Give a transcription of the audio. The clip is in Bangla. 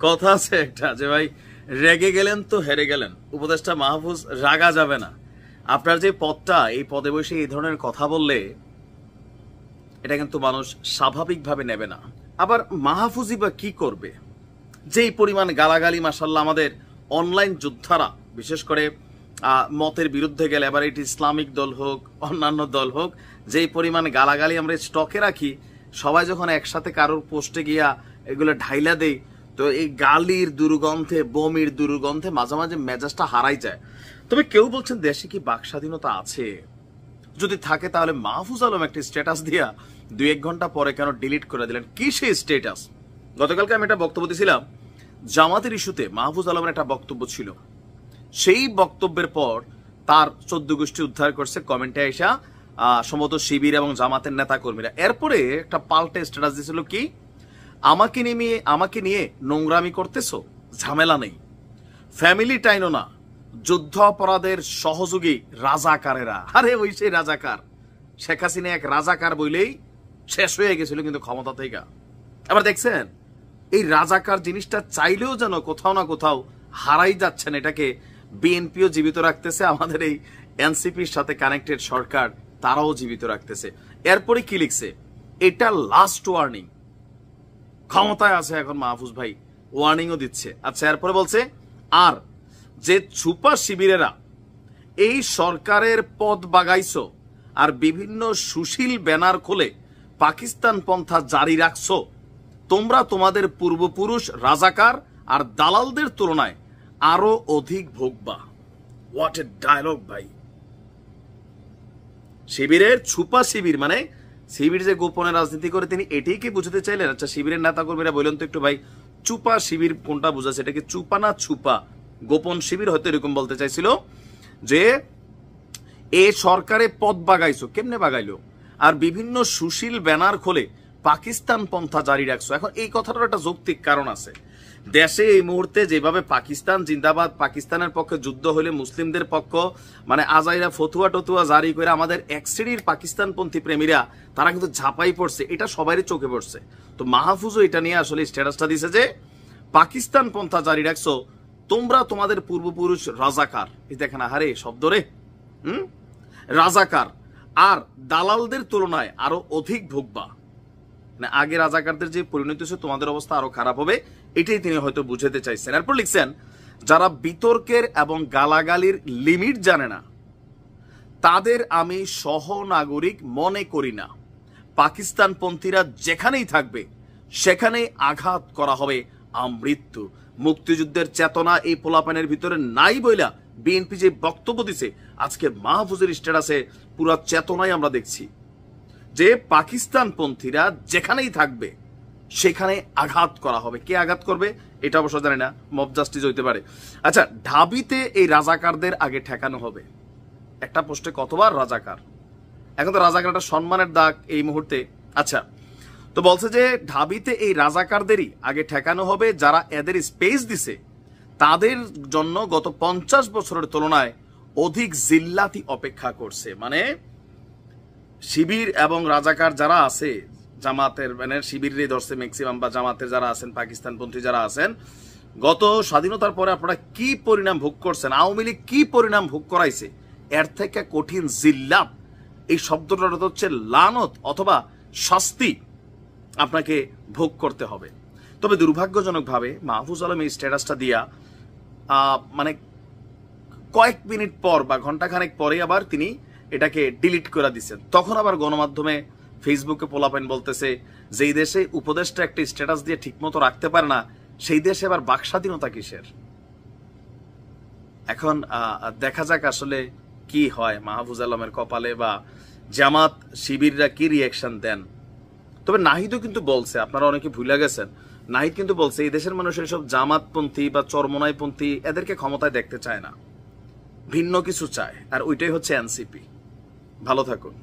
কথা আছে একটা যে ভাই রেগে গেলেন তো হেরে গেলেন। উপদেষ্টা মাহফুজ রাগা যাবে না। আপনার যে পদটা, এই পদে বসে এই ধরনের কথা বললে এটা কিন্তু মানুষ স্বাভাবিকভাবে নেবে না। আবার মাহফুজই বা কি করবে? যেই পরিমাণ গালাগালি মাশাআল্লাহ আমাদের অনলাইন যোদ্ধারা, বিশেষ করে মতের বিরুদ্ধে গেলে, এবার এটি ইসলামিক দল হোক অন্যান্য দল হোক, যেই পরিমাণ গালাগালি আমরা স্টকে রাখি, সবাই যখন একসাথে কারোর পোস্টে গিয়া এগুলো ঢাইলা দেই, তো এই গালির দুর্গন্ধে, বমির দুর্গন্ধে মাঝে মাঝে মেজাজটা হারাই যায়। তবে কেউ বলছেন দেশে কি বাক স্বাধীনতা আছে? যদি থাকে তাহলে মাহফুজ আলম একটা স্ট্যাটাস দিয়া 2-1 ঘন্টা পরে কেন ডিলিট করে দিলেন? কি সেই স্ট্যাটাস? গতকালকে আমি একটা বক্তব্য দিয়েছিলাম, জামাতের ইস্যুতে মাহফুজ আলমের একটা বক্তব্য ছিল। সেই বক্তব্যের পর তার 14 গোষ্ঠী উদ্ধার করছে কমেন্টে আইসা সম্ভবত শিবির এবং জামাতের নেতা কর্মীরা। এরপরে একটা পাল্টে স্ট্যাটাস দিয়েছিল কি, আমাকে নিয়ে নোংরামি করতেছো, ঝামেলা নেই, ফ্যামিলি টাইনও না, যুদ্ধ অপরাধের সহযোগী রাজাকারেরা। আরে ওই সেই রাজাকার, শেখ হাসিনা এক রাজাকার বইলেই শেষ হয়ে গেছিল কিন্তু ক্ষমতা থেকে। আবার দেখছেন এই রাজাকার জিনিসটা চাইলেও যেন কোথাও না কোথাও হারাই যাচ্ছেন। এটাকে বিএনপিও জীবিত রাখতেছে, আমাদের এই এনসিপির সাথে কানেক্টেড সরকার তারাও জীবিত রাখতেছে। এরপরে কি লিখছে, এটা লাস্ট ওয়ার্নিং। ক্ষমতায় আছে এখন মাহফুজ ভাই, ওয়ার্নিংও দিচ্ছে। আচ্ছা, এরপরে বলছে, আর যে ছুপা শিবিরেরা এই সরকারের পদ বাগাইছো আর বিভিন্ন সুশীল ব্যানার খুলে পাকিস্তান পন্থা জারি রাখছো, তোমরা তোমাদের পূর্বপুরুষ রাজাকার আর দালালদের তুলনায় আরো অধিক ভোগবা। হোয়াট এ ডায়লগ ভাই! শিবিরের ছুপা শিবির মানে শিবির যে গোপনে রাজনীতি করে, তিনি এটাই কি বুঝতে চাইলেন? আচ্ছা, শিবিরের নেতা কর্মীরা বললেন তো একটু ভাই, চুপা শিবির কোনটা বুঝাচ্ছে? এটা কি চুপা না ছুপা? গোপন শিবির হয়তো এরকম বলতে চাইছিল যে এ সরকারে পদ বাগাইছো। কেমনে বাগাইলো? আর বিভিন্ন সুশীল ব্যানার খোলে পাকিস্তান পন্থা জারি রাখছো। এখন এই কথাটার একটা যৌক্তিক কারণ আছে। দেশে এই মুহূর্তে যেভাবে পাকিস্তান জিন্দাবাদ, পাকিস্তানের পক্ষে যুদ্ধ হলে মুসলিমদের পক্ষ, মানে আজাইরা ফতুয়া টতুয়া জারি করে আমাদের এক শ্রেণীর পাকিস্তানপন্থী প্রেমীরা তারা কিন্তু ঝাঁপাই পড়ছে, এটা সবারই চোখে পড়ছে। তো মাহফুজও এটা নিয়ে আসলে স্ট্যাটাসটা দিছে যে পাকিস্তান পন্থা জারি রাখছো, তোমরা তোমাদের পূর্বপুরুষ রাজাকার। এই দেখেন আহারে শব্দ রে, রাজাকার আর দালালদের তুলনায় আরো অধিক ভোগবা। মানে আগে রাজাকারদের যে পরিণতি হচ্ছে, তোমাদের অবস্থা আরো খারাপ হবে, এটাই তিনি হয়তো বুঝাতে চাইছেন। এরপর লিখছেন, যারা বিতর্কের এবং গালাগালির লিমিট জানে না তাদের আমি সহনাগরিক মনে করি না। পাকিস্তানপন্থীরা যেখানেই থাকবে সেখানেই আঘাত করা হবে আমৃত্যু। মুক্তিযুদ্ধের চেতনা এই পোলাপানের ভিতরে নাই বইলা বিএনপি যে বক্তব্য দিছে, আজকে মাহফুজের স্ট্যাটাসে পুরো চেতনাই আমরা দেখছি যে পাকিস্তানপন্থীরা যেখানেই থাকবে সেখানে আঘাত করা হবে। কে আঘাত করবে এটা অবশ্য জানি না, মব জাস্টিস হইতে পারে। আচ্ছা, ঢাবিতে এই রাজাকারদের আগে ঠেকানো হবে। একটা পোস্টে কতবার রাজাকার, এখন তো রাজাকার একটা সম্মানের দাগ এই মুহূর্তে। আচ্ছা, তো বলছে যে ঢাবিতে এই রাজাকারদেরই আগে ঠেকানো হবে, যারা এদের স্পেস দিছে তাদের জন্য গত 50 বছরের তুলনায় অধিক জিল্লাতি অপেক্ষা করছে। মানে শিবির এবং রাজাকার যারা আছে, জামাতের মানে শিবিরেরই ধরছে ম্যাক্সিমাম, বা জামাতের যারা আছেন, পাকিস্তানপন্থী যারা আছেন, গত স্বাধীনতার পরে আপনারা কি পরিণাম ভোগ করছেন, আওয়ামী লীগ কি পরিণাম ভোগ করাইছে, এর থেকে কঠিন জিল্লাত, এই শব্দটা হচ্ছে লানত অথবা শাস্তি আপনাকে ভোগ করতে হবে। তবে দুর্ভাগ্যজনকভাবে মাহফুজ আলম এই স্ট্যাটাসটা দিয়া মানে কয়েক মিনিট পর বা ঘন্টাখানেক পরে আবার তিনি এটাকে ডিলিট করে দিচ্ছেন। তখন আবার গণমাধ্যমে ফেসবুকে পোলাপেন বলতেছে, যেই দেশে উপদেষ্টা একটা স্ট্যাটাস দিয়ে ঠিকমতো রাখতে পারে না, সেই দেশে আবার বাক স্বাধীনতা কিসের? এখন দেখা যাক আসলে কি হয় মাহফুজ আলমের কপালে, বা জামাত শিবিররা কি রিয়াকশন দেন। তবে নাহিদও কিন্তু বলছে, আপনারা অনেকে ভুলে গেছেন, নাহিদ কিন্তু বলছে এই দেশের মানুষের সব জামাতপন্থী বা চরমনাইপন্থী এদেরকে ক্ষমতায় দেখতে চায় না, ভিন্ন কিছু চায়, আর ওইটাই হচ্ছে এনসিপি। ভালো থাকুন।